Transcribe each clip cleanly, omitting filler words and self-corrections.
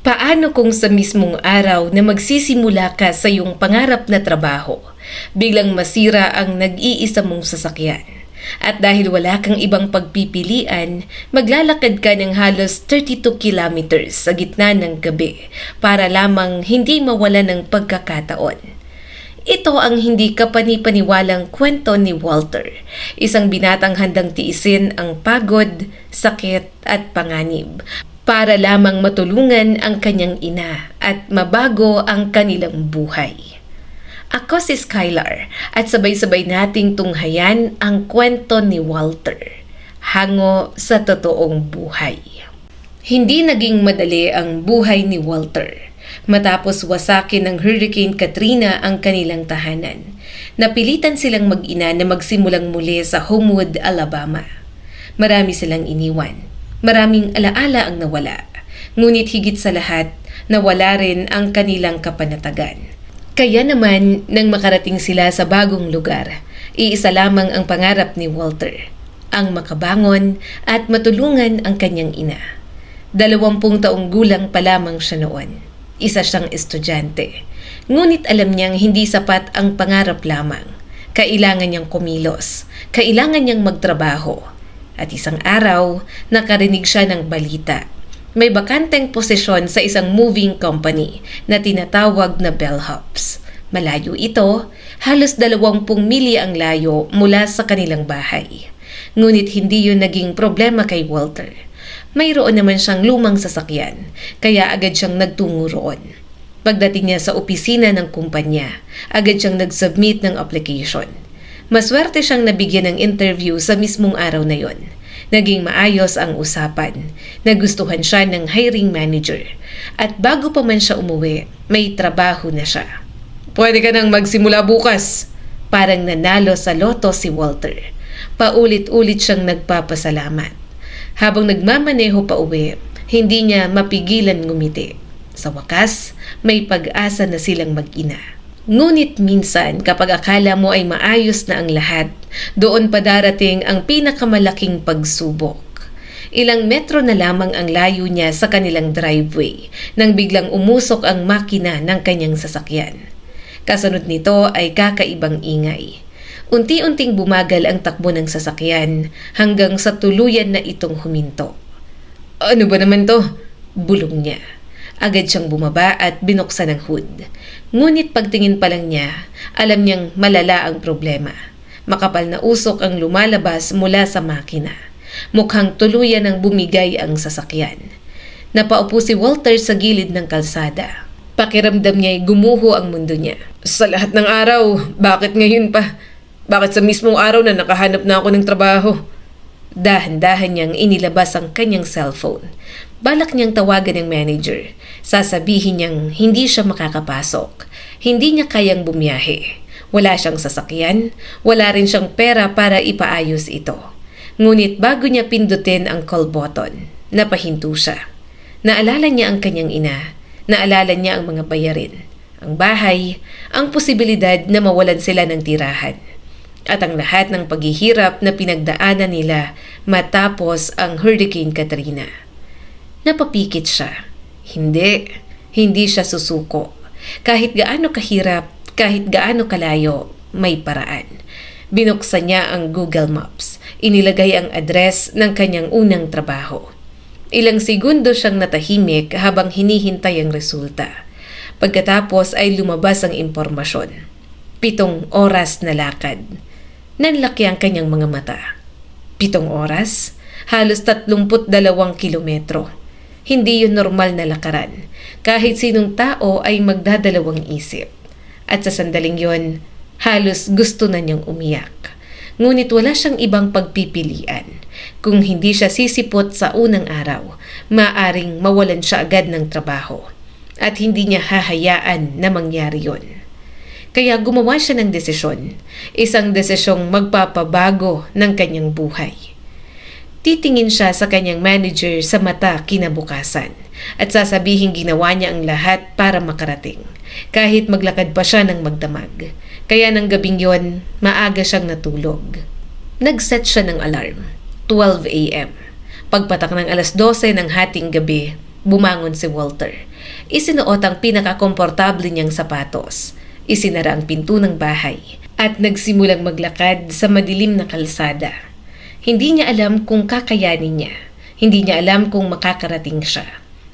Paano kung sa mismong araw na magsisimula ka sa iyong pangarap na trabaho, biglang masira ang nag-iisa mong sasakyan? At dahil wala kang ibang pagpipilian, maglalakad ka ng halos 32 kilometers sa gitna ng gabi para lamang hindi mawala ng pagkakataon. Ito ang hindi kapani-paniwalang kwento ni Walter, isang binatang handang tiisin ang pagod, sakit at panganib para lamang matulungan ang kanyang ina at mabago ang kanilang buhay. Ako si Skylar at sabay-sabay nating tunghayan ang kwento ni Walter, hango sa totoong buhay. Hindi naging madali ang buhay ni Walter matapos wasakin ng Hurricane Katrina ang kanilang tahanan. Napilitan silang mag-ina na magsimulang muli sa Homewood, Alabama. Marami silang iniwan. Maraming alaala ang nawala. Ngunit higit sa lahat, nawala rin ang kanilang kapanatagan. Kaya naman, nang makarating sila sa bagong lugar, iisa lamang ang pangarap ni Walter, ang makabangon at matulungan ang kanyang ina. 20 taong gulang pa lamang siya noon. Isa siyang estudyante. Ngunit alam niyang hindi sapat ang pangarap lamang. Kailangan niyang kumilos. Kailangan niyang magtrabaho. At isang araw, nakarinig siya ng balita. May bakanteng posisyon sa isang moving company na tinatawag na bellhops. Malayo ito, halos 20 milya ang layo mula sa kanilang bahay. Ngunit hindi yun naging problema kay Walter. Mayroon naman siyang lumang sasakyan, kaya agad siyang nagtungo roon. Pagdating niya sa opisina ng kumpanya, agad siyang nag-submit ng application. Maswerte siyang nabigyan ng interview sa mismong araw na yon. Naging maayos ang usapan. Nagustuhan siya ng hiring manager. At bago pa man siya umuwi, may trabaho na siya. Pwede ka nang magsimula bukas. Parang nanalo sa loto si Walter. Paulit-ulit siyang nagpapasalamat. Habang nagmamaneho pa uwi, hindi niya mapigilan ngumiti. Sa wakas, may pag-asa na silang mag-ina. Ngunit minsan kapag akala mo ay maayos na ang lahat, doon pa darating ang pinakamalaking pagsubok. Ilang metro na lamang ang layo niya sa kanilang driveway nang biglang umusok ang makina ng kanyang sasakyan. Kasunod nito ay kakaibang ingay. Unti-unting bumagal ang takbo ng sasakyan hanggang sa tuluyan na itong huminto. Ano ba naman to? Bulong niya. Agad siyang bumaba at binuksan ang hood. Ngunit pagtingin pa lang niya, alam niyang malala ang problema. Makapal na usok ang lumalabas mula sa makina. Mukhang tuluyan ng bumigay ang sasakyan. Napaupo si Walter sa gilid ng kalsada. Pakiramdam niya'y gumuho ang mundo niya. Sa lahat ng araw, bakit ngayon pa? Bakit sa mismong araw na nakahanap na ako ng trabaho? Dahan-dahan niyang inilabas ang kanyang cellphone. Balak niyang tawagan ng manager. Sasabihin niyang hindi siya makakapasok. Hindi niya kayang bumiyahe. Wala siyang sasakyan. Wala rin siyang pera para ipaayos ito. Ngunit bago niya pindutin ang call button, napahinto siya. Naalala niya ang kanyang ina. Naalala niya ang mga bayarin. Ang bahay, ang posibilidad na mawalan sila ng tirahan. At ang lahat ng paghihirap na pinagdaanan nila matapos ang Hurricane Katrina. Napapikit siya. Hindi siya susuko. Kahit gaano kahirap, kahit gaano kalayo, may paraan. Binuksan niya ang Google Maps. Inilagay ang address ng kanyang unang trabaho. Ilang segundo siyang natahimik habang hinihintay ang resulta. Pagkatapos ay lumabas ang impormasyon. 7 oras na lakad. Nanlaki ang kanyang mga mata. 7 oras? Halos 32 kilometro. Hindi yun normal na lakaran. Kahit sinong tao ay magdadalawang isip. At sa sandaling yon, halos gusto na niyang umiyak. Ngunit wala siyang ibang pagpipilian. Kung hindi siya sisipot sa unang araw, maaring mawalan siya agad ng trabaho. At hindi niya hahayaan na mangyari yon. Kaya gumawa siya ng desisyon, isang desisyong magpapabago ng kanyang buhay. Titingin siya sa kanyang manager sa mata kinabukasan at sasabihin ginawa niya ang lahat para makarating, kahit maglakad pa siya ng magdamag. Kaya ng gabing yon, maaga siyang natulog. Nag-set siya ng alarm, 12 a.m. Pagpatak ng 12:00 ng hating gabi, Bumangon si Walter. Isinuot ang pinakakomportable niyang sapatos. Isinara ang pinto ng bahay at nagsimulang maglakad sa madilim na kalsada. Hindi niya alam kung kakayanin niya. Hindi niya alam kung makakarating siya.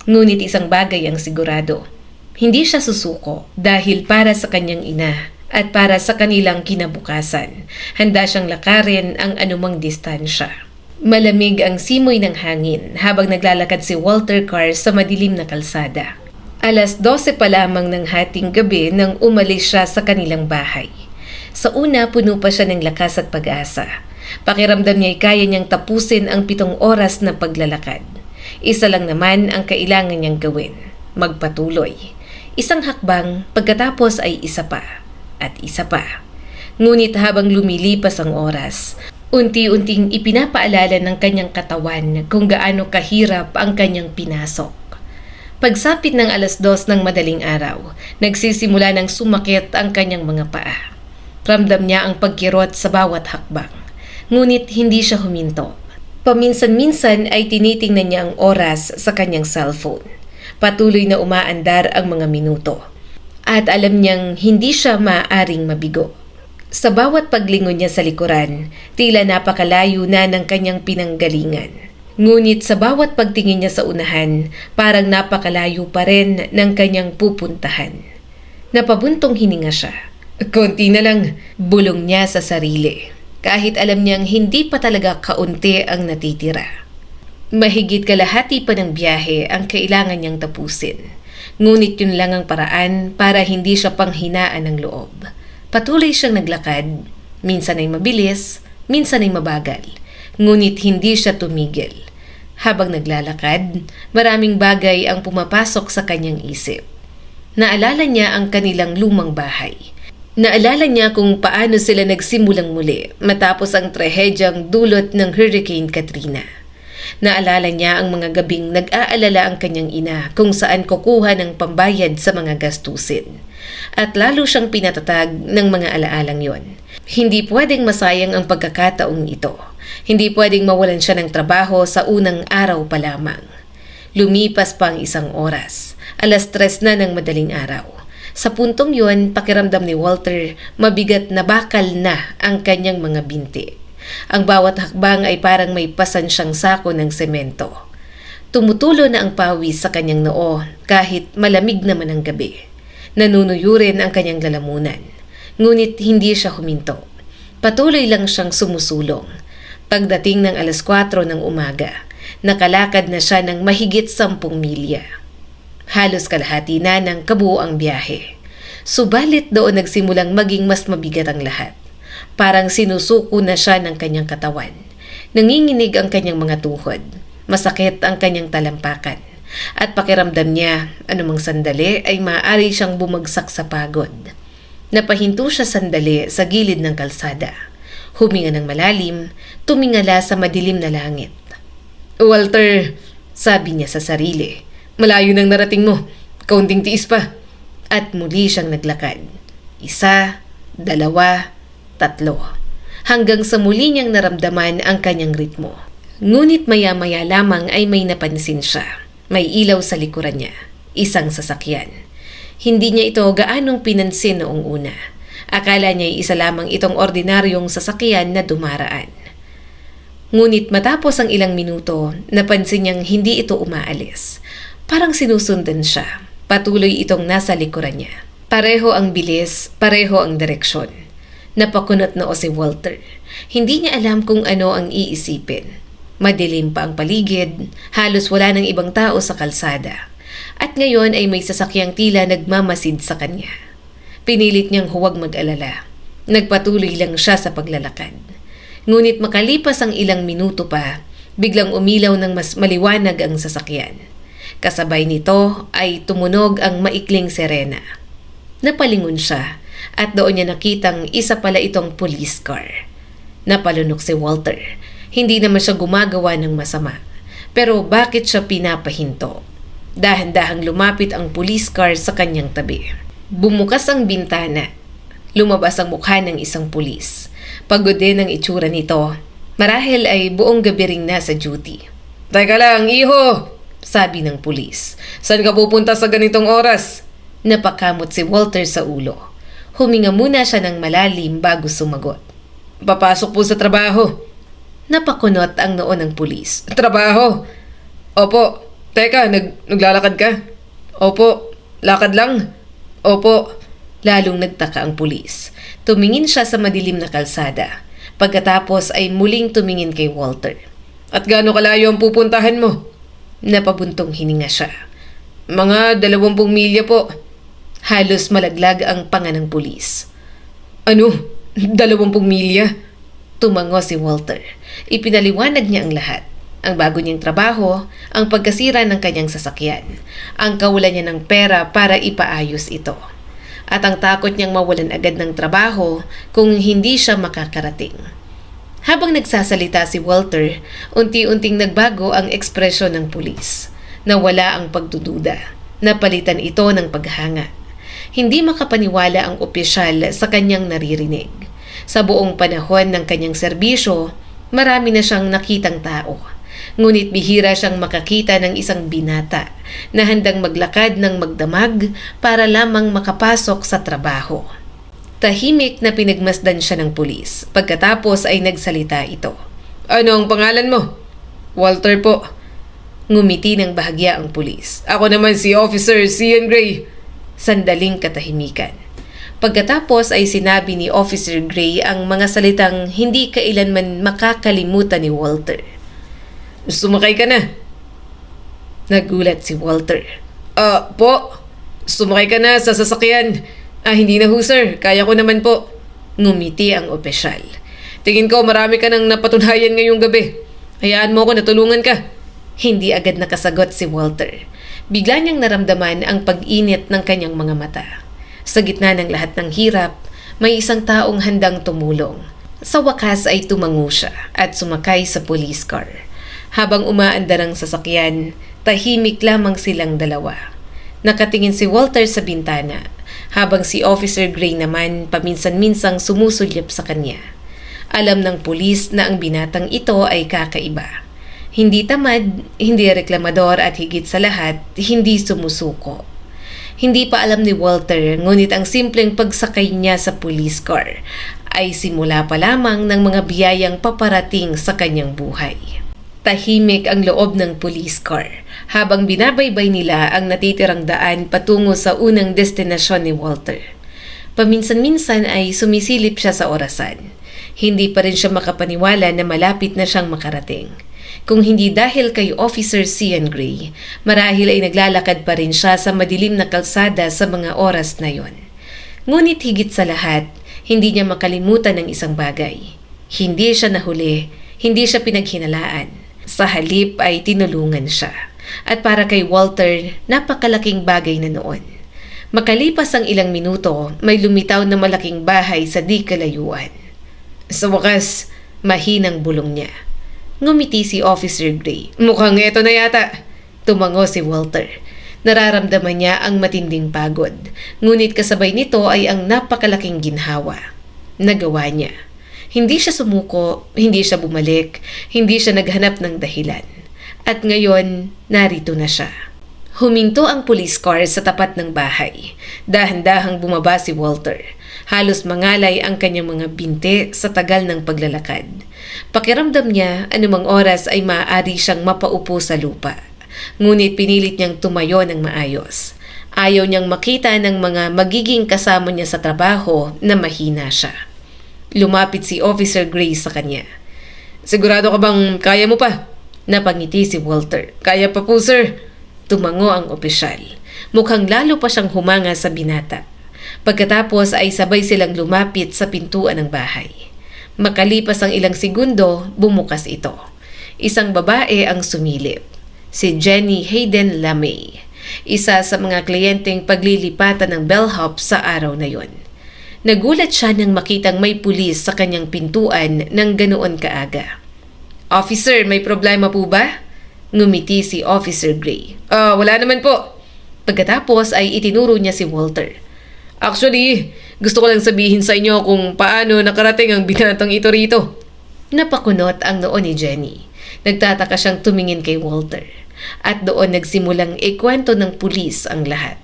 Ngunit isang bagay ang sigurado. Hindi siya susuko dahil para sa kanyang ina at para sa kanilang kinabukasan, handa siyang lakarin ang anumang distansya. Malamig ang simoy ng hangin habang naglalakad si Walter Carr sa madilim na kalsada. 12:00 pa lamang ng hating gabi nang umalis siya sa kanilang bahay. Sa una, puno pa siya ng lakas at pag-asa. Pakiramdam niya ay kaya niyang tapusin ang 7 oras na paglalakad. Isa lang naman ang kailangan niyang gawin, magpatuloy. Isang hakbang, pagkatapos ay isa pa. At isa pa. Ngunit habang lumilipas ang oras, unti-unting ipinapaalala ng kanyang katawan kung gaano kahirap ang kanyang pinasok. Pagsapit ng 2:00 ng madaling araw, nagsisimula ng sumakit ang kanyang mga paa. Ramdam niya ang pagkirot sa bawat hakbang. Ngunit hindi siya huminto. Paminsan-minsan ay tinitingnan niya ang oras sa kanyang cellphone. Patuloy na umaandar ang mga minuto. At alam niyang hindi siya maaaring mabigo. Sa bawat paglingon niya sa likuran, tila napakalayo na ng kanyang pinanggalingan. Ngunit sa bawat pagtingin niya sa unahan, parang napakalayo pa rin ng kanyang pupuntahan. Napabuntong hininga siya. Konti na lang, bulong niya sa sarili. Kahit alam niyang hindi pa talaga kaunti ang natitira. Mahigit kalahati pa ng biyahe ang kailangan niyang tapusin. Ngunit yun lang ang paraan para hindi siya panghinaan ng loob. Patuloy siyang naglakad, minsan ay mabilis, minsan ay mabagal. Ngunit hindi siya tumigil. Habang naglalakad, maraming bagay ang pumapasok sa kanyang isip. Naalala niya ang kanilang lumang bahay. Naalala niya kung paano sila nagsimulang muli matapos ang trahedyang dulot ng Hurricane Katrina. Naalala niya ang mga gabing nag-aalala ang kanyang ina kung saan kukuha ng pambayad sa mga gastusin. At lalo siyang pinatatag ng mga alaalang yon. Hindi pwedeng masayang ang pagkakataong ito. Hindi pwedeng mawalan siya ng trabaho sa unang araw pa lamang. Lumipas pa ang 1 oras. 3:00 na ng madaling araw. Sa puntong yon, pakiramdam ni Walter, mabigat na bakal na ang kanyang mga binti. Ang bawat hakbang ay parang may pasan siyang sako ng semento. Tumutulo na ang pawis sa kanyang noo kahit malamig naman ang gabi. Nanunuyo rin ang kanyang lalamunan. Ngunit hindi siya huminto. Patuloy lang siyang sumusulong. Pagdating ng 4:00 ng umaga, nakalakad na siya ng mahigit 10 milya. Halos kalahati na ng kabuoang biyahe. Subalit doon nagsimulang maging mas mabigat ang lahat. Parang sinusuko na siya ng kanyang katawan. Nanginginig ang kanyang mga tuhod. Masakit ang kanyang talampakan. At pakiramdam niya, anumang sandali ay maaari siyang bumagsak sa pagod. Napahinto siya sandali sa gilid ng kalsada. Huminga ng malalim, tumingala sa madilim na langit. Walter, sabi niya sa sarili, malayo nang narating mo. Kaunting tiis pa. At muli siyang naglakad. 1, 2, 3. Hanggang sa muli niyang naramdaman ang kanyang ritmo. Ngunit maya-maya lamang ay may napansin siya. May ilaw sa likuran niya. Isang sasakyan. Hindi niya ito gaanong pinansin noong una. Akala niya isa lamang itong ordinaryong sasakyan na dumaraan. Ngunit matapos ang ilang minuto, napansin niyang hindi ito umaalis. Parang sinusundan siya. Patuloy itong nasa likuran niya. Pareho ang bilis, pareho ang direksyon. Napakunot noo si Walter. Hindi niya alam kung ano ang iisipin. Madilim pa ang paligid, halos wala ng ibang tao sa kalsada. At ngayon ay may sasakyang tila nagmamasid sa kanya. Pinilit niyang huwag mag-alala. Nagpatuloy lang siya sa paglalakad. Ngunit makalipas ang ilang minuto pa, biglang umilaw ng mas maliwanag ang sasakyan. Kasabay nito ay tumunog ang maikling sirena. Napalingon siya at doon niya nakitang isa pala itong police car. Napalunok si Walter. Hindi naman siya gumagawa ng masama. Pero bakit siya pinapahinto? Dahan-dahang lumapit ang police car sa kanyang tabi. Bumukas ang bintana. Lumabas ang mukha ng isang pulis. Pagod din ang itsura nito. Marahil ay buong gabi ring nasa duty. Teka lang, iho! sabi ng pulis. Saan ka pupunta sa ganitong oras? Napakamot si Walter sa ulo. Huminga muna siya ng malalim bago sumagot. Papasok po sa trabaho. Napakunot ang noo ng pulis. Trabaho? Opo. Teka, naglalakad ka? Opo. Lakad lang? Opo. Lalong nagtaka ang pulis. Tumingin siya sa madilim na kalsada. Pagkatapos ay muling tumingin kay Walter. At gaano kalayo ang pupuntahan mo? Napabuntong hininga siya. Mga 20 milya po. Halos malaglag ang panga ng pulis. Ano? 20 milya? Tumango si Walter. Ipinaliwanag niya ang lahat. Ang bago niyang trabaho, ang pagkasira ng kanyang sasakyan, ang kawalan niya ng pera para ipaayos ito, at ang takot niyang mawalan agad ng trabaho kung hindi siya makakarating. Habang nagsasalita si Walter, unti-unting nagbago ang ekspresyon ng pulis. Nawala ang pagdududa. Napalitan ito ng paghanga. Hindi makapaniwala ang opisyal sa kanyang naririnig. Sa buong panahon ng kanyang serbisyo, marami na siyang nakitang tao. Ngunit bihira siyang makakita ng isang binata na handang maglakad ng magdamag para lamang makapasok sa trabaho. Tahimik na pinagmasdan siya ng pulis. Pagkatapos ay nagsalita ito. Ano ang pangalan mo? Walter po. Ngumiti ng bahagya ang pulis. Ako naman si Officer Cian Gray. Sandaling katahimikan. Pagkatapos ay sinabi ni Officer Gray ang mga salitang hindi kailanman makakalimutan ni Walter. Sumakay ka na. Nagulat si Walter. Po. Sumakay ka na sa sasakyan. Hindi na ho sir. Kaya ko naman po. Ngumiti ang opisyal. Tingin ko marami ka nang napatunayan ngayong gabi. Hayaan mo ko na tulungan ka. Hindi agad nakasagot si Walter. Bigla niyang naramdaman ang pag-init ng kanyang mga mata. Sa gitna ng lahat ng hirap, may isang taong handang tumulong. Sa wakas ay tumango siya at sumakay sa police car. Habang umaandar ang sasakyan, tahimik lamang silang dalawa. Nakatingin si Walter sa bintana, habang si Officer Gray naman paminsan-minsang sumusulyap sa kanya. Alam ng pulis na ang binatang ito ay kakaiba. Hindi tamad, hindi reklamador at higit sa lahat, hindi sumusuko. Hindi pa alam ni Walter, ngunit ang simpleng pagsakay niya sa police car ay simula pa lamang ng mga biyayang paparating sa kanyang buhay. Tahimik ang loob ng police car habang binabaybay nila ang natitirang daan patungo sa unang destinasyon ni Walter. Paminsan-minsan ay sumisilip siya sa orasan. Hindi pa rin siya makapaniwala na malapit na siyang makarating. Kung hindi dahil kay Officer Cian Gray, marahil ay naglalakad pa rin siya sa madilim na kalsada sa mga oras na yon. Ngunit higit sa lahat, hindi niya makalimutan ng isang bagay. Hindi siya nahuli, hindi siya pinaghinalaan. Sa halip ay tinulungan siya. At para kay Walter, napakalaking bagay na noon. Makalipas ang ilang minuto, may lumitaw na malaking bahay sa di kalayuan. Sa wakas, mahinang bulong niya. Ngumiti si Officer Gray. Mukhang eto na yata. Tumango si Walter. Nararamdaman niya ang matinding pagod. Ngunit kasabay nito ay ang napakalaking ginhawa. Nagawa niya. Hindi siya sumuko, hindi siya bumalik, hindi siya naghanap ng dahilan. At ngayon, narito na siya. Huminto ang police car sa tapat ng bahay. Dahan-dahang bumaba si Walter. Halos mangalay ang kanyang mga binti sa tagal ng paglalakad. Pakiramdam niya anumang oras ay maaari siyang mapaupo sa lupa. Ngunit pinilit niyang tumayo ng maayos. Ayaw niyang makita ng mga magiging kasama niya sa trabaho na mahina siya. Lumapit si Officer Gray sa kanya. Sigurado ka bang kaya mo pa? Napangiti si Walter. Kaya pa po sir. Tumango ang opisyal. Mukhang lalo pa siyang humanga sa binata. Pagkatapos ay sabay silang lumapit sa pintuan ng bahay. Makalipas ang ilang segundo, bumukas ito. Isang babae ang sumilip. Si Jenny Hayden Lamay. Isa sa mga kliyenteng paglilipatan ng bellhop sa araw na yon. Nagulat siya nang makitang may pulis sa kanyang pintuan ng ganoon kaaga. Officer, may problema po ba? Ngumiti si Officer Gray. Wala naman po. Pagkatapos ay itinuro niya si Walter. Actually, gusto ko lang sabihin sa inyo kung paano nakarating ang binatang ito rito. Napakunot ang noo ni Jenny. Nagtataka siyang tumingin kay Walter. at doon nagsimulang ikwento ng pulis ang lahat.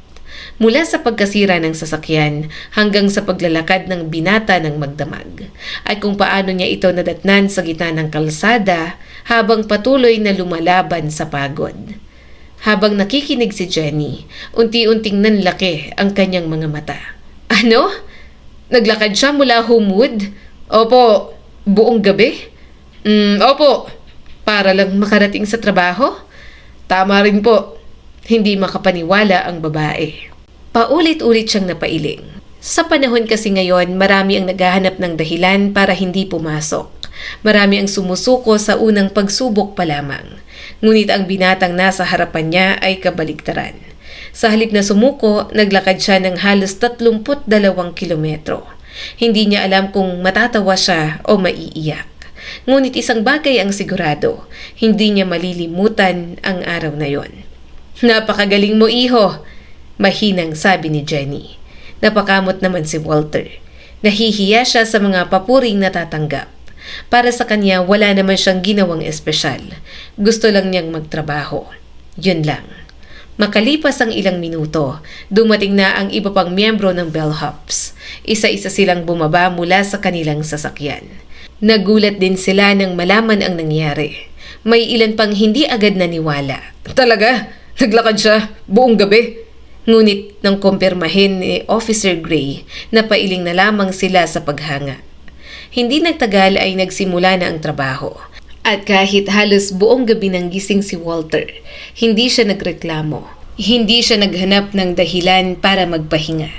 Mula sa pagkasira ng sasakyan hanggang sa paglalakad ng binata ng magdamag at kung paano niya ito nadatnan sa gitna ng kalsada habang patuloy na lumalaban sa pagod. Habang nakikinig si Jenny, unti-unting nanlaki ang kanyang mga mata. Ano? Naglakad siya mula Homewood? Opo, buong gabi? Opo, para lang makarating sa trabaho? Tama rin po. Hindi makapaniwala ang babae. Paulit-ulit siyang napailing. Sa panahon kasi ngayon, marami ang naghahanap ng dahilan para hindi pumasok. Marami ang sumusuko sa unang pagsubok pa lamang. Ngunit ang binatang nasa harapan niya ay kabaligtaran. Sa halip na sumuko, naglakad siya ng halos 32 kilometro. Hindi niya alam kung matatawa siya o maiiyak. Ngunit isang bagay ang sigurado, hindi niya malilimutan ang araw na yon. Napakagaling mo, iho! Mahinang sabi ni Jenny. Napakamot naman si Walter. Nahihiya siya sa mga papuring natatanggap. Para sa kanya, wala naman siyang ginawang espesyal. Gusto lang niyang magtrabaho. Yun lang. Makalipas ang ilang minuto, dumating na ang iba pang miyembro ng bellhops. Isa-isa silang bumaba mula sa kanilang sasakyan. Nagulat din sila nang malaman ang nangyari. May ilan pang hindi agad naniwala. Talaga? Naglakad siya buong gabi? Ngunit nang kumpirmahin ni Officer Gray, napailing na lamang sila sa paghanga. Hindi nagtagal ay nagsimula na ang trabaho. At kahit halos buong gabi nang gising si Walter, hindi siya nagreklamo. Hindi siya naghanap ng dahilan para magpahinga.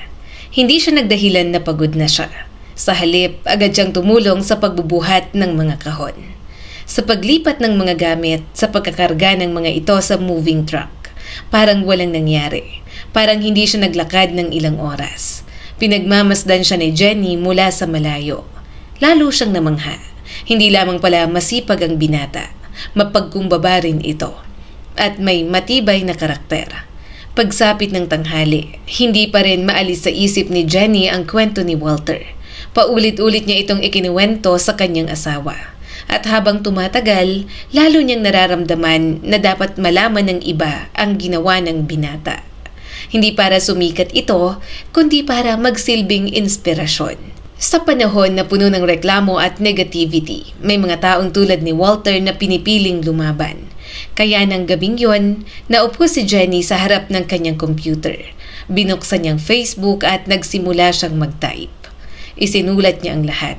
Hindi siya nagdahilan na pagod na siya. Sa halip, agad siyang tumulong sa pagbubuhat ng mga kahon. Sa paglipat ng mga gamit, sa pagkakarga ng mga ito sa moving truck, parang walang nangyari. Parang hindi siya naglakad ng ilang oras. Pinagmamasdan siya ni Jenny mula sa malayo. Lalo siyang namangha. Hindi lamang pala masipag ang binata. Mapagkumbaba rin ito. At may matibay na karakter. Pagsapit ng tanghali, hindi pa rin maalis sa isip ni Jenny ang kwento ni Walter. Paulit-ulit niya itong ikinuwento sa kanyang asawa. At habang tumatagal, lalo niyang nararamdaman na dapat malaman ng iba ang ginawa ng binata. Hindi para sumikat ito, kundi para magsilbing inspirasyon. Sa panahon na puno ng reklamo at negativity, may mga taong tulad ni Walter na pinipiling lumaban. Kaya ng gabing yon, naupo si Jenny sa harap ng kanyang computer. Binuksan niyang Facebook at nagsimula siyang mag-type. Isinulat niya ang lahat.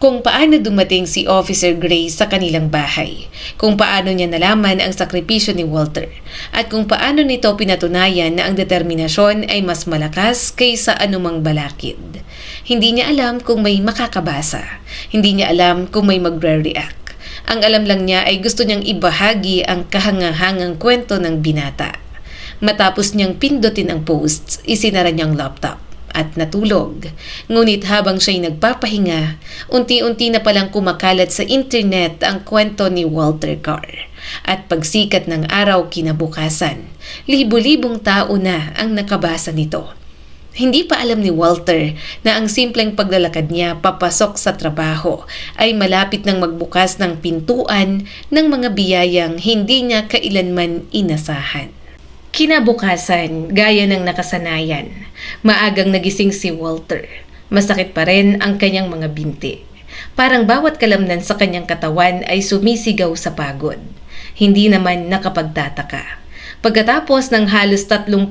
Kung paano dumating si Officer Gray sa kanilang bahay, kung paano niya nalaman ang sakripisyo ni Walter, at kung paano nito pinatunayan na ang determinasyon ay mas malakas kaysa anumang balakid. Hindi niya alam kung may makakabasa. Hindi niya alam kung may magre-react. Ang alam lang niya ay gusto niyang ibahagi ang kahangahangang kwento ng binata. Matapos niyang pindutin ang posts, isinara niyang laptop at natulog. Ngunit habang siya'y nagpapahinga, unti-unti na palang kumakalat sa internet ang kwento ni Walter Carr. At pagsikat ng araw kinabukasan, libo-libong tao na ang nakabasa nito. Hindi pa alam ni Walter na ang simpleng paglalakad niya papasok sa trabaho ay malapit ng magbukas ng pintuan ng mga biyayang hindi niya kailanman inasahan. Kinabukasan, gaya ng nakasanayan, maagang nagising si Walter. Masakit pa rin ang kanyang mga binti. Parang bawat kalamnan sa kanyang katawan ay sumisigaw sa pagod. Hindi naman nakapagtataka. Pagkatapos ng halos 32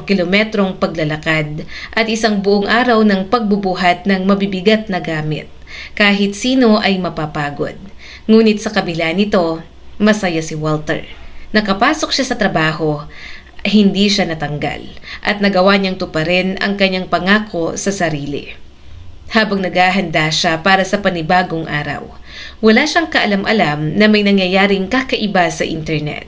kilometrong paglalakad at isang buong araw ng pagbubuhat ng mabibigat na gamit, kahit sino ay mapapagod. Ngunit sa kabila nito, masaya si Walter. Nakapasok siya sa trabaho, hindi siya natanggal at nagawa niyang tuparin ang kanyang pangako sa sarili. Habang naghahanda siya para sa panibagong araw, wala siyang kaalam-alam na may nangyayaring kakaiba sa internet.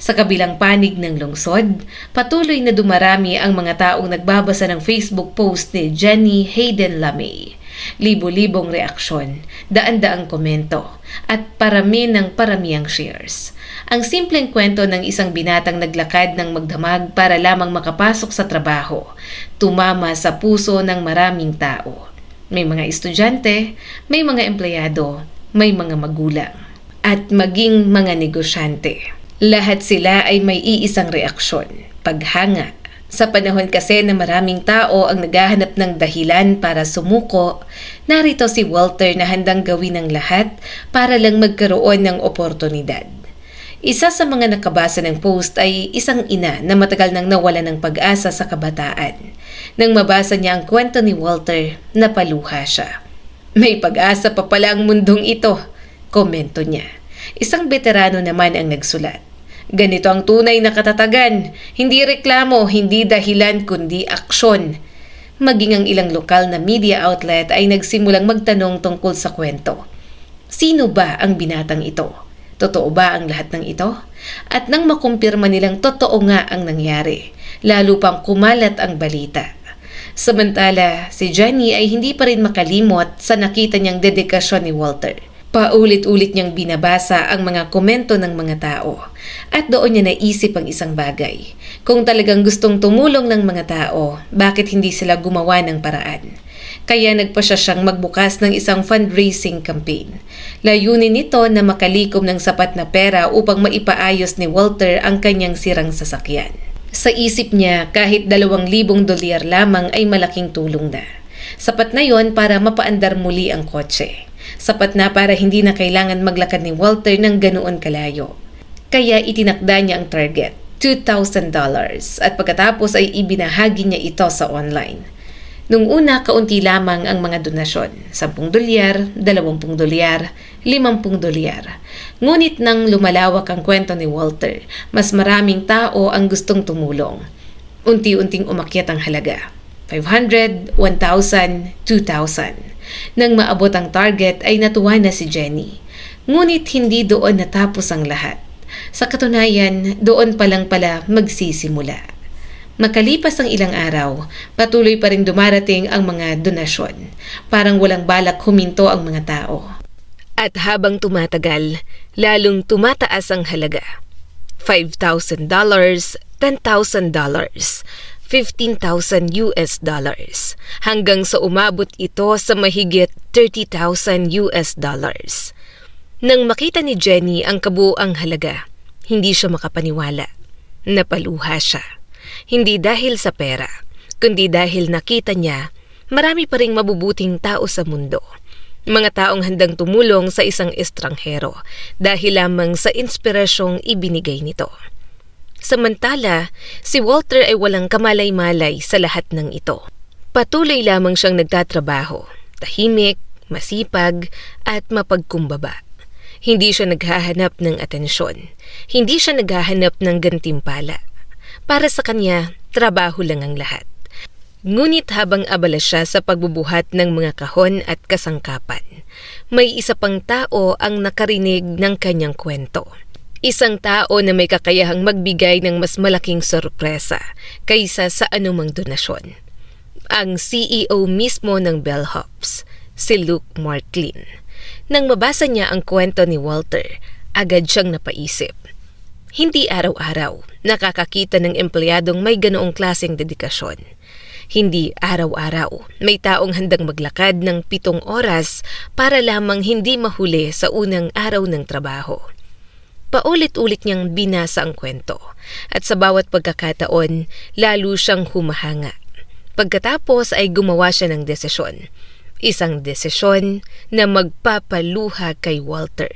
Sa kabilang panig ng lungsod, patuloy na dumarami ang mga taong nagbabasa ng Facebook post ni Jenny Hayden Lamay. Libo-libong reaksyon, daan-daang komento, at parami ng paramiang shares. Ang simpleng kwento ng isang binatang naglakad ng magdamag para lamang makapasok sa trabaho, tumama sa puso ng maraming tao. May mga estudyante, may mga empleyado, may mga magulang, at maging mga negosyante. Lahat sila ay may iisang reaksyon, paghanga. Sa panahon kasi na maraming tao ang naghahanap ng dahilan para sumuko, narito si Walter na handang gawin ang lahat para lang magkaroon ng oportunidad. Isa sa mga nakabasa ng post ay isang ina na matagal nang nawala ng pag-asa sa kabataan. Nang mabasa niya ang kwento ni Walter, napaluha siya. May pag-asa pa pala ang mundong ito, komento niya. Isang veterano naman ang nagsulat. Ganito ang tunay na katatagan, hindi reklamo, hindi dahilan kundi aksyon. Maging ang ilang lokal na media outlet ay nagsimulang magtanong tungkol sa kwento. Sino ba ang binatang ito? Totoo ba ang lahat ng ito? At nang makumpirma nilang totoo nga ang nangyari, lalo pang kumalat ang balita. Samantala, si Jenny ay hindi pa rin makalimot sa nakita niyang dedikasyon ni Walter. Paulit-ulit niyang binabasa ang mga komento ng mga tao at doon niya naisip ang isang bagay. Kung talagang gustong tumulong ng mga tao, bakit hindi sila gumawa ng paraan? Kaya nagpasya siyang magbukas ng isang fundraising campaign. Layunin nito na makalikom ng sapat na pera upang maipaayos ni Walter ang kanyang sirang sasakyan. Sa isip niya, kahit $2,000 lamang ay malaking tulong na. Sapat na yon para mapaandar muli ang kotse. Sapat na para hindi na kailangan maglakad ni Walter ng ganoon kalayo. Kaya itinakda niya ang target, $2,000 at pagkatapos ay ibinahagi niya ito sa online. Nung una, kaunti lamang ang mga donasyon, $10, $20, $50. Ngunit nang lumalawak ang kwento ni Walter, mas maraming tao ang gustong tumulong. Unti-unting umakyat ang halaga. 500, 1,000, 2,000. Nang maabot ang target ay natuwa na si Jenny. Ngunit hindi doon natapos ang lahat. Sa katunayan, doon pa lang pala magsisimula. Makalipas ang ilang araw, patuloy pa rin dumarating ang mga donasyon. Parang walang balak huminto ang mga tao. At habang tumatagal, lalong tumataas ang halaga. $5,000, $10,000, $15,000 hanggang sa umabot ito sa mahigit $30,000. Nang makita ni Jenny ang kabuuang halaga, hindi siya makapaniwala. Napaluha siya. Hindi dahil sa pera, kundi dahil nakita niya marami pa ring mabubuting tao sa mundo. Mga taong handang tumulong sa isang estranghero dahil lamang sa inspirasyong ibinigay nito. Samantala, si Walter ay walang kamalay-malay sa lahat ng ito. Patuloy lamang siyang nagtatrabaho, tahimik, masipag, at mapagkumbaba. Hindi siya naghahanap ng atensyon. Hindi siya naghahanap ng gantimpala. Para sa kanya, trabaho lang ang lahat. Ngunit habang abala siya sa pagbubuhat ng mga kahon at kasangkapan, may isa pang tao ang nakarinig ng kanyang kwento. Isang tao na may kakayahang magbigay ng mas malaking sorpresa kaysa sa anumang donasyon. Ang CEO mismo ng bellhops, si Luke Marklin. Nang mabasa niya ang kwento ni Walter, agad siyang napaisip. Hindi araw-araw nakakakita ng empleyadong may ganoong klaseng dedikasyon. Hindi araw-araw may taong handang maglakad ng 7 oras para lamang hindi mahuli sa unang araw ng trabaho. Paulit-ulit niyang binasa ang kwento at sa bawat pagkakataon lalo siyang humahanga. Pagkatapos ay gumawa siya ng desisyon. Isang desisyon na magpapaluha kay Walter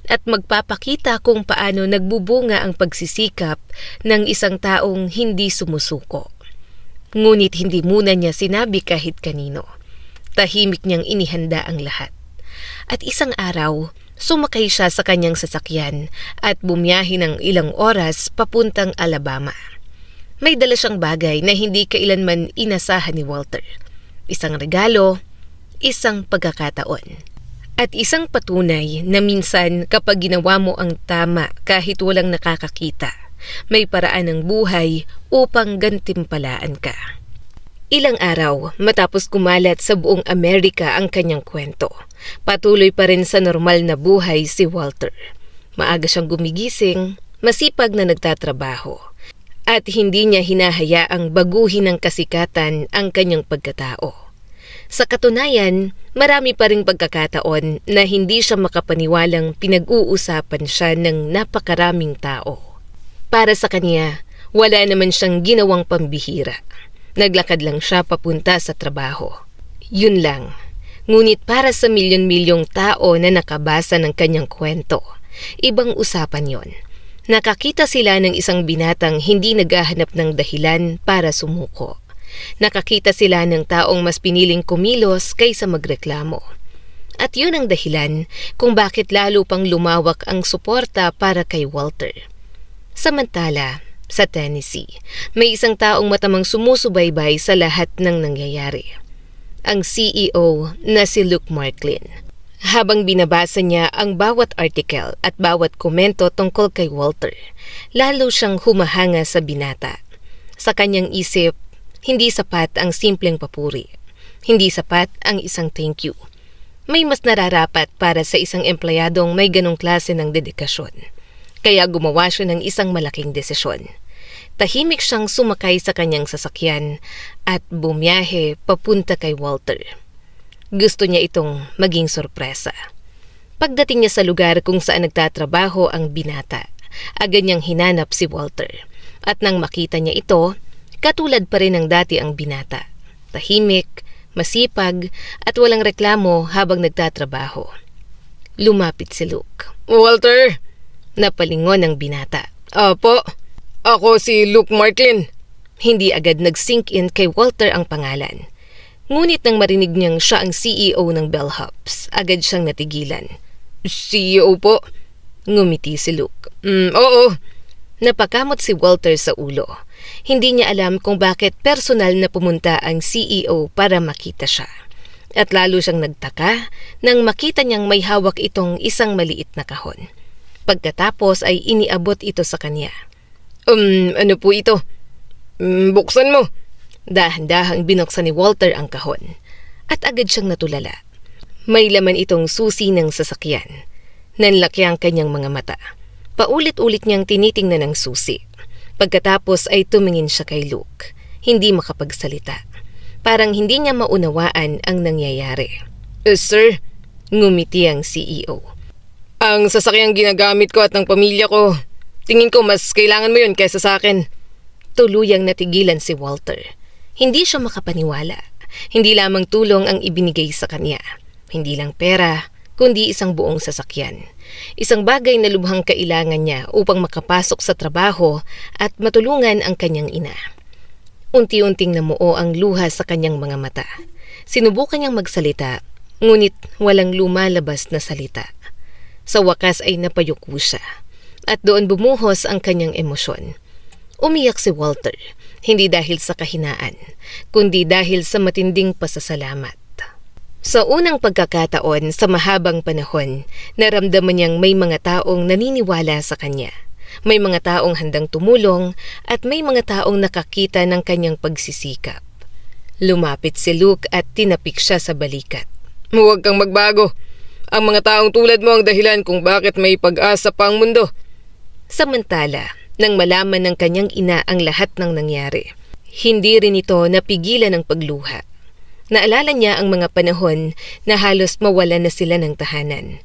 at magpapakita kung paano nagbubunga ang pagsisikap ng isang taong hindi sumusuko. Ngunit hindi muna niya sinabi kahit kanino. Tahimik niyang inihanda ang lahat. At isang araw, sumakay siya sa kanyang sasakyan at bumiyahe ng ilang oras papuntang Alabama. May dala siyang bagay na hindi kailanman inasahan ni Walter. Isang regalo, isang pagkakataon. At isang patunay na minsan kapag ginawa mo ang tama kahit walang nakakakita, may paraan ng buhay upang gantimpalaan ka. Ilang araw matapos kumalat sa buong Amerika ang kanyang kwento, patuloy pa rin sa normal na buhay si Walter. Maaga siyang gumigising, masipag na nagtatrabaho, at hindi niya hinahayaang baguhin ng kasikatan ang kanyang pagkatao. Sa katunayan, marami pa ring pagkakataon na hindi siya makapaniwalang pinag-uusapan siya ng napakaraming tao. Para sa kanya, wala naman siyang ginawang pambihira. Naglakad lang siya papunta sa trabaho. Yun lang. Ngunit para sa milyon-milyong tao na nakabasa ng kanyang kwento, ibang usapan yon. Nakakita sila ng isang binatang hindi naghahanap ng dahilan para sumuko. Nakakita sila ng taong mas piniling kumilos kaysa magreklamo. At yun ang dahilan kung bakit lalo pang lumawak ang suporta para kay Walter. Samantala, sa Tennessee, may isang taong matamang sumusubaybay sa lahat ng nangyayari. Ang CEO na si Luke Marklin. Habang binabasa niya ang bawat article at bawat komento tungkol kay Walter, lalo siyang humahanga sa binata. Sa kanyang isip, hindi sapat ang simpleng papuri. Hindi sapat ang isang thank you. May mas nararapat para sa isang empleyadong may ganong klase ng dedikasyon. Kaya gumawa siya ng isang malaking desisyon. Tahimik siyang sumakay sa kanyang sasakyan at bumiyahe papunta kay Walter. Gusto niya itong maging sorpresa. Pagdating niya sa lugar kung saan nagtatrabaho ang binata, agad niyang hinanap si Walter. At nang makita niya ito, katulad pa rin ng dati ang binata. Tahimik, masipag at walang reklamo habang nagtatrabaho. Lumapit si Luke. Walter! Napalingon ang binata. Apo, ako si Luke Marklin. Hindi agad nag-sink in kay Walter ang pangalan. Ngunit nang marinig niyang siya ang CEO ng bellhops, agad siyang natigilan. CEO po? Ngumiti si Luke. Oo. Napakamot si Walter sa ulo. Hindi niya alam kung bakit personal na pumunta ang CEO para makita siya. At lalo siyang nagtaka nang makita niyang may hawak itong isang maliit na kahon. Pagkatapos ay iniabot ito sa kanya. Ano po ito? Buksan mo. Dahan-dahang binuksan ni Walter ang kahon. At agad siyang natulala. May laman itong susi ng sasakyan. Nanlaki ang kanyang mga mata. Paulit-ulit niyang tinitingnan ang susi. Pagkatapos ay tumingin siya kay Luke. Hindi makapagsalita. Parang hindi niya maunawaan ang nangyayari. Sir, ngumiti ang CEO. Ang sasakyang ginagamit ko at ng pamilya ko, tingin ko mas kailangan mo yun kaysa sa akin. Tuluyang natigilan si Walter. Hindi siya makapaniwala. Hindi lamang tulong ang ibinigay sa kanya. Hindi lang pera, kundi isang buong sasakyan. Isang bagay na lubhang kailangan niya upang makapasok sa trabaho at matulungan ang kanyang ina. Unti-unting namuo ang luha sa kanyang mga mata. Sinubukan niyang magsalita, ngunit walang lumalabas na salita. Sa wakas ay napayuko siya, at doon bumuhos ang kanyang emosyon. Umiyak si Walter, hindi dahil sa kahinaan, kundi dahil sa matinding pasasalamat. Sa unang pagkakataon sa mahabang panahon, naramdaman niyang may mga taong naniniwala sa kanya. May mga taong handang tumulong at may mga taong nakakita ng kanyang pagsisikap. Lumapit si Luke at tinapik siya sa balikat. Huwag kang magbago. Ang mga taong tulad mo ang dahilan kung bakit may pag-asa pa ang mundo. Samantala, nang malaman ng kanyang ina ang lahat ng nangyari, hindi rin ito napigilan ng pagluha. Naalala niya ang mga panahon na halos mawalan na sila ng tahanan.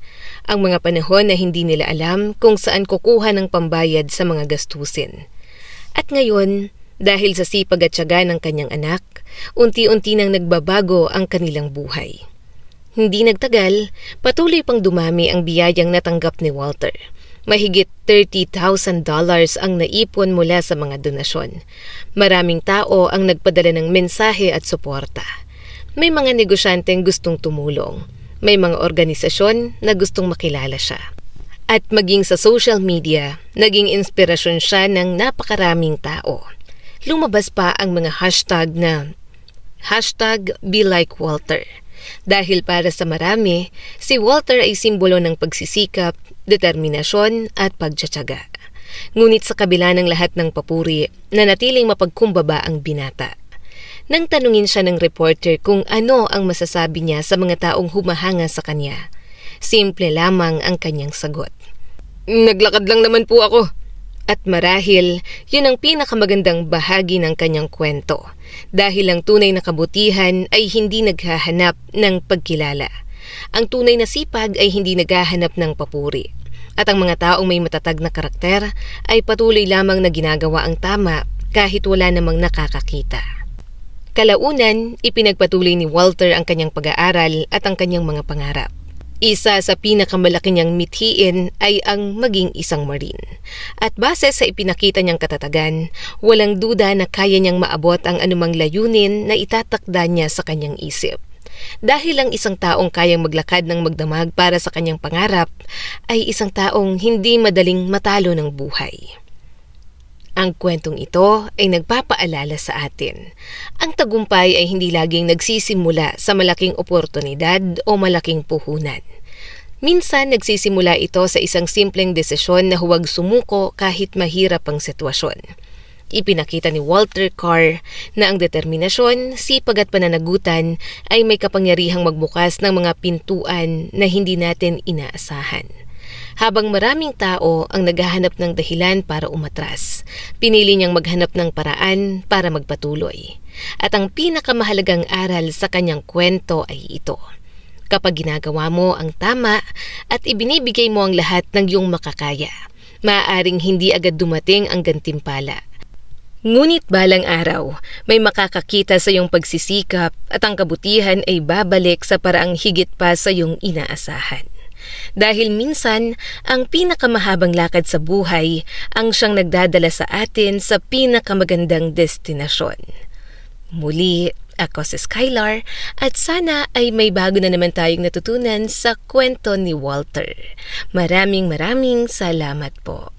Ang mga panahon na hindi nila alam kung saan kukuha ng pambayad sa mga gastusin. At ngayon, dahil sa sipag at tiyaga ng kanyang anak, unti-unti nang nagbabago ang kanilang buhay. Hindi nagtagal, patuloy pang dumami ang biyayang natanggap ni Walter. Mahigit $30,000 ang naipon mula sa mga donasyon. Maraming tao ang nagpadala ng mensahe at suporta. May mga negosyanteng gustong tumulong. May mga organisasyon na gustong makilala siya. At maging sa social media, naging inspirasyon siya ng napakaraming tao. Lumabas pa ang mga hashtag na #BeLikeWalter. Dahil para sa marami, si Walter ay simbolo ng pagsisikap, determinasyon at pagtsatsaga. Ngunit sa kabila ng lahat ng papuri, nanatiling mapagkumbaba ang binata. Nang tanungin siya ng reporter kung ano ang masasabi niya sa mga taong humahanga sa kanya, simple lamang ang kanyang sagot. Naglakad lang naman po ako. At marahil, yun ang pinakamagandang bahagi ng kanyang kwento. Dahil ang tunay na kabutihan ay hindi naghahanap ng pagkilala. Ang tunay na sipag ay hindi naghahanap ng papuri. At ang mga taong may matatag na karakter ay patuloy lamang na ginagawa ang tama kahit wala namang nakakakita. Kalaunan, ipinagpatuloy ni Walter ang kanyang pag-aaral at ang kanyang mga pangarap. Isa sa pinakamalaki niyang mithiin ay ang maging isang marine. At base sa ipinakita niyang katatagan, walang duda na kaya niyang maabot ang anumang layunin na itatakda niya sa kanyang isip. Dahil ang isang taong kayang maglakad ng magdamag para sa kanyang pangarap ay isang taong hindi madaling matalo ng buhay. Ang kwentong ito ay nagpapaalala sa atin. Ang tagumpay ay hindi laging nagsisimula sa malaking oportunidad o malaking puhunan. Minsan nagsisimula ito sa isang simpleng desisyon na huwag sumuko kahit mahirap ang sitwasyon. Ipinakita ni Walter Carr na ang determinasyon, sipag at pananagutan ay may kapangyarihang magbukas ng mga pintuan na hindi natin inaasahan. Habang maraming tao ang naghahanap ng dahilan para umatras, pinili niyang maghanap ng paraan para magpatuloy. At ang pinakamahalagang aral sa kanyang kwento ay ito. Kapag ginagawa mo ang tama at ibinibigay mo ang lahat ng iyong makakaya, maaaring hindi agad dumating ang gantimpala. Ngunit balang araw, may makakakita sa iyong pagsisikap at ang kabutihan ay babalik sa paraang higit pa sa iyong inaasahan. Dahil minsan, ang pinakamahabang lakad sa buhay ang siyang nagdadala sa atin sa pinakamagandang destinasyon. Muli, ako si Skylar at sana ay may bago na naman tayong natutunan sa kwento ni Walter. Maraming salamat po.